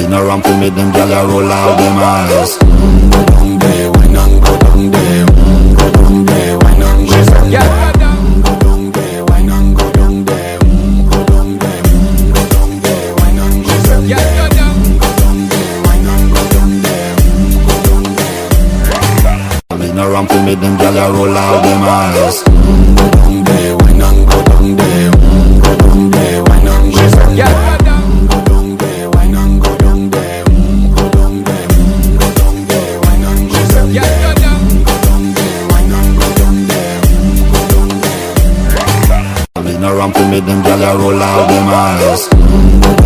no ramp to make them gyal a roll out them eyes. Go down there, wine and go down there. Go down there, wine and go down there. Go down there, wine and go down there. Go down there, go down there, wine and go down there. Go down there, wine and go down there. Go down there. Make no ramp to make them gyal a roll out them eyes. Go down there, wine and go down there. Go down there, wine and go down there. Go down there, wine and go down there. Go down there, go down there, wine and go down there. Go down there, wine and go down there. Go down there. Make no ramp to make them gyal a roll out them eyes.